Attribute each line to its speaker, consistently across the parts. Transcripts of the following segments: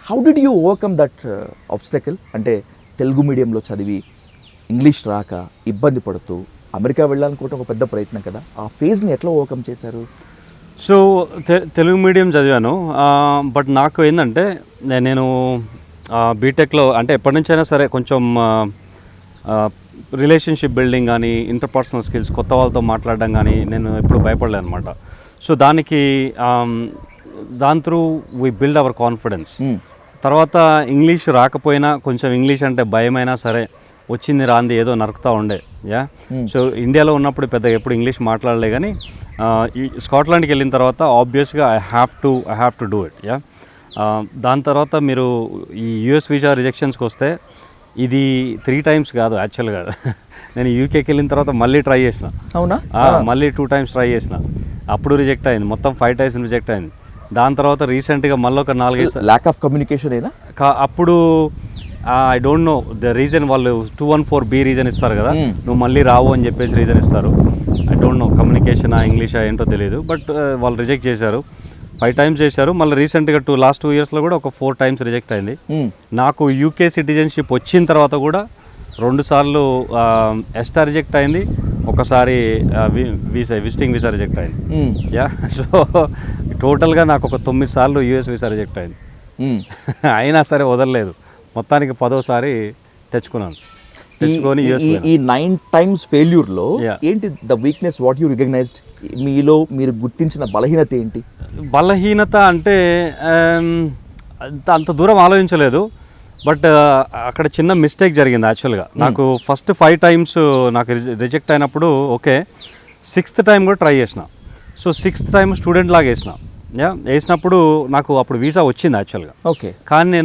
Speaker 1: How did you overcome that obstacle? అంటే తెలుగు మీడియంలో చదివి ఇంగ్లీష్ రాక ఇబ్బంది పడుతూ అమెరికా వెళ్ళాలనుకోవటం ఒక పెద్ద ప్రయత్నం కదా, ఆ ఫేజ్ని ఎట్లా ఓవర్కమ్ చేశారు?
Speaker 2: సో తెలుగు మీడియం చదివాను, బట్ నాకు ఏంటంటే నేను బీటెక్లో అంటే ఎప్పటి నుంచైనా సరే కొంచెం రిలేషన్షిప్ బిల్డింగ్ కానీ ఇంటర్పర్సనల్ స్కిల్స్, కొత్త వాళ్ళతో మాట్లాడడం కానీ నేను ఎప్పుడు భయపడలేదు అనమాట. సో దాని through we build our confidence. తర్వాత ఇంగ్లీష్ రాకపోయినా కొంచెం ఇంగ్లీష్ అంటే భయమైనా సరే వచ్చింది రాంది ఏదో నరుకుతూ ఉండే. సో ఇండియాలో ఉన్నప్పుడు పెద్దగా ఎప్పుడు ఇంగ్లీష్ మాట్లాడలే, కానీ ఈ స్కాట్లాండ్కి వెళ్ళిన తర్వాత ఆబ్వియస్గా I have to do it. దాని తర్వాత మీరు ఈ యూఎస్ వీసా రిజెక్షన్స్కి వస్తే ఇది 3 times కాదు యాక్చువల్గా. నేను యూకేకి వెళ్ళిన తర్వాత మళ్ళీ ట్రై చేసిన.
Speaker 1: అవునా?
Speaker 2: మళ్ళీ 2 times ట్రై చేసిన, అప్పుడు రిజెక్ట్ అయింది. మొత్తం 5 times రిజెక్ట్ అయింది. దాని తర్వాత రీసెంట్గా మళ్ళీ ఒక 4-5
Speaker 1: ల్యాక్ ఆఫ్ కమ్యూనికేషన్ అయినా
Speaker 2: అప్పుడు I don't know the reason. వాళ్ళు 214B రీజన్ ఇస్తారు కదా, నువ్వు మళ్ళీ రావు అని చెప్పేసి రీజన్ ఇస్తారు. ఐ డోంట్ నో కమ్యూనికేషనా ఇంగ్లీషా ఏంటో తెలియదు, బట్ వాళ్ళు రిజెక్ట్ చేశారు. 5 times చేశారు. మళ్ళీ రీసెంట్గా లాస్ట్ 2 yearsలో కూడా ఒక 4 times రిజెక్ట్ అయింది. నాకు యూకే సిటిజన్షిప్ వచ్చిన తర్వాత కూడా 2 సార్లు ఎస్టా రిజెక్ట్ అయింది, ఒకసారి విజిటింగ్ వీసా రిజెక్ట్ అయింది. సో టోటల్గా నాకు ఒక 9 సార్లు యూఎస్ వీసా రిజెక్ట్ అయింది. అయినా సరే వదలలేదు, మొత్తానికి 10వ సారి తెచ్చుకున్నాను. తెచ్చుకొని
Speaker 1: ఈ 9 times ఫెయిల్యూర్లో ఏంటి the weakness, what you recognized? మీలో మీరు గుర్తించిన బలహీనత ఏంటి?
Speaker 2: బలహీనత అంటే అంత దూరం ఆలోచించలేదు, బట్ అక్కడ చిన్న మిస్టేక్ జరిగింది యాక్చువల్గా. నాకు ఫస్ట్ 5 times నాకు రిజెక్ట్ అయినప్పుడు ఓకే, 6th time కూడా ట్రై చేసిన. సో 6th time స్టూడెంట్ లాగా వేసినప్పుడు నాకు అప్పుడు వీసా వచ్చింది యాక్చువల్గా.
Speaker 1: ఓకే,
Speaker 2: కానీ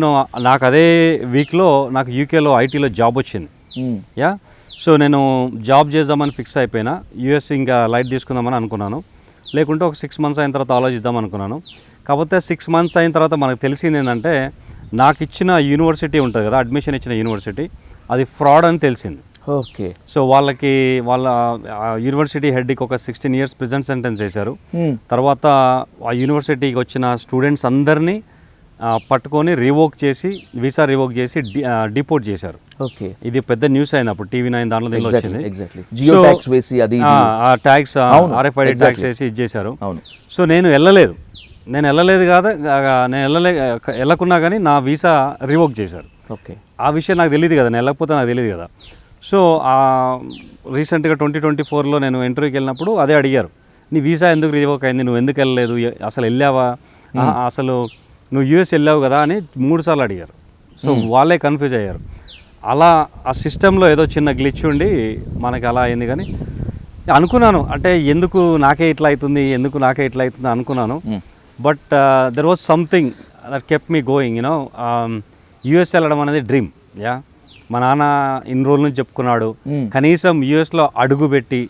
Speaker 2: నాకు అదే వీక్లో నాకు యూకేలో ఐటీలో జాబ్ వచ్చింది. సో నేను జాబ్ చేద్దామని ఫిక్స్ అయిపోయినా, యూఎస్ ఇంకా లైట్ తీసుకుందామని అనుకున్నాను. లేకుంటే ఒక 6 months అయిన తర్వాత ఆలోచిద్దాం అనుకున్నాను. కాకపోతే 6 months అయిన తర్వాత మనకు తెలిసింది ఏంటంటే, నాకు ఇచ్చిన యూనివర్సిటీ ఉంటుంది కదా, అడ్మిషన్ ఇచ్చిన యూనివర్సిటీ, అది ఫ్రాడ్ అని తెలిసింది.
Speaker 1: ఓకే.
Speaker 2: సో వాళ్ళ యూనివర్సిటీ హెడ్కి ఒక 16 years ప్రిజన్ సెంటెన్స్ వేశారు. తర్వాత ఆ యూనివర్సిటీకి వచ్చిన స్టూడెంట్స్ అందరినీ పట్టుకొని వీసా రివోక్ చేసి డిపోర్ట్ చేశారు.
Speaker 1: ఓకే,
Speaker 2: ఇది పెద్ద న్యూస్ అయింది అప్పుడు, TV9 దాంట్లో వచ్చింది. ట్యాక్స్ RFID ట్యాక్స్ వేసి ఇచ్చేశారు. సో నేను వెళ్ళలేదు వెళ్ళకున్నా కానీ నా వీసా రివోక్ చేశారు.
Speaker 1: ఓకే,
Speaker 2: ఆ విషయం నాకు తెలియదు కదా, నేను వెళ్ళకపోతే నాకు తెలియదు కదా. సో రీసెంట్గా 2024లో నేను ఇంటర్వ్యూకి వెళ్ళినప్పుడు అదే అడిగారు, నీ వీసా ఎందుకు రివోక్ అయింది, నువ్వు ఎందుకు వెళ్ళలేదు, అసలు వెళ్ళావా, అసలు నువ్వు యూఎస్ వెళ్ళావు కదా అని 3 సార్లు అడిగారు. సో వాళ్ళే కన్ఫ్యూజ్ అయ్యారు. అలా ఆ సిస్టంలో ఏదో చిన్న గ్లిచ్ ఉండి మనకి అలా అయింది. కానీ అనుకున్నాను, అంటే ఎందుకు నాకే ఇట్లా అవుతుంది అనుకున్నాను. But there was something that kept me going. US వెళ్ళడం అనేది డ్రీమ్. మా నాన్న ఇన్ని రోజుల నుంచి చెప్పుకున్నాడు, కనీసం యూఎస్లో అడుగు పెట్టి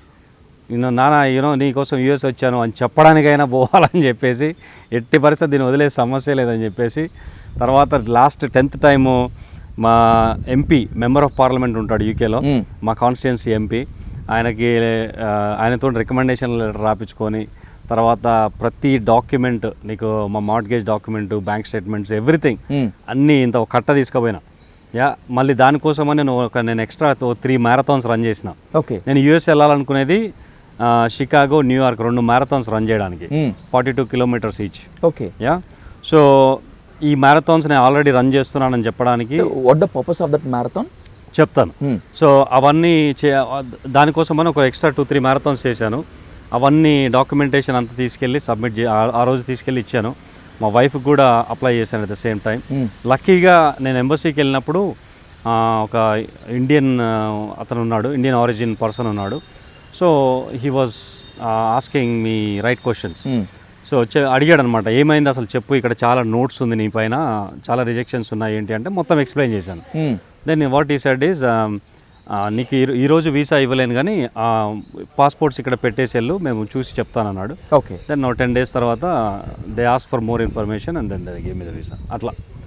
Speaker 2: నాన్న నీకోసం యూఎస్ వచ్చాను అని చెప్పడానికైనా పోవాలని చెప్పేసి, ఎట్టి పరిస్థితి దీన్ని వదిలే సమస్య లేదని చెప్పేసి, తర్వాత లాస్ట్ 10th time మా MP మెంబర్ ఆఫ్ పార్లమెంట్ ఉంటాడు యూకేలో, మా కాన్స్టిట్యున్సీ MP, ఆయనతో రికమెండేషన్ లెటర్ రాపించుకొని, తర్వాత ప్రతి డాక్యుమెంట్ నీకు మా mortgage document, bank statements, everything అన్నీ ఇంత ఒక కట్ట తీసుకుపోయినా. మళ్ళీ దానికోసమని నేను ఎక్స్ట్రా 3 marathons రన్ చేసిన.
Speaker 1: ఓకే,
Speaker 2: నేను యూఎస్ వెళ్ళాలనుకునేది షికాగో, న్యూయార్క్ 2 marathons రన్ చేయడానికి, 42 kilometers ఈచ్.
Speaker 1: ఓకే,
Speaker 2: సో ఈ మ్యారథాన్స్ నేను ఆల్రెడీ రన్ చేస్తున్నానని చెప్పడానికి
Speaker 1: what the purpose of that marathon
Speaker 2: చెప్తాను. సో అవన్నీ దానికోసమని ఒక ఎక్స్ట్రా 2-3 marathons చేశాను. అవన్నీ డాక్యుమెంటేషన్ అంతా తీసుకెళ్ళి ఆ రోజు తీసుకెళ్ళి ఇచ్చాను. మా వైఫ్కి కూడా అప్లై చేశాను అట్ ద సేమ్ టైం. లక్కీగా నేను ఎంబసీకి వెళ్ళినప్పుడు ఒక ఇండియన్ ఇండియన్ ఆరిజిన్ పర్సన్ ఉన్నాడు. So he was asking me right questions. So అడిగాడు అనమాట, ఏమైంది అసలు చెప్పు, ఇక్కడ చాలా నోట్స్ ఉంది నీ పైన, చాలా రిజెక్షన్స్ ఉన్నాయి ఏంటి అంటే మొత్తం ఎక్స్ప్లెయిన్ చేశాను. దెన్ వాట్ ఈ సెడ్ ఈజ్, నీకు ఈరోజు వీసా ఇవ్వలేను కానీ పాస్పోర్ట్స్ ఇక్కడ పెట్టేసి వెళ్ళు, మేము చూసి చెప్తానన్నాడు.
Speaker 1: ఓకే,
Speaker 2: దెన్ 10 days తర్వాత they ask for more information and then they give me the visa. అట్లా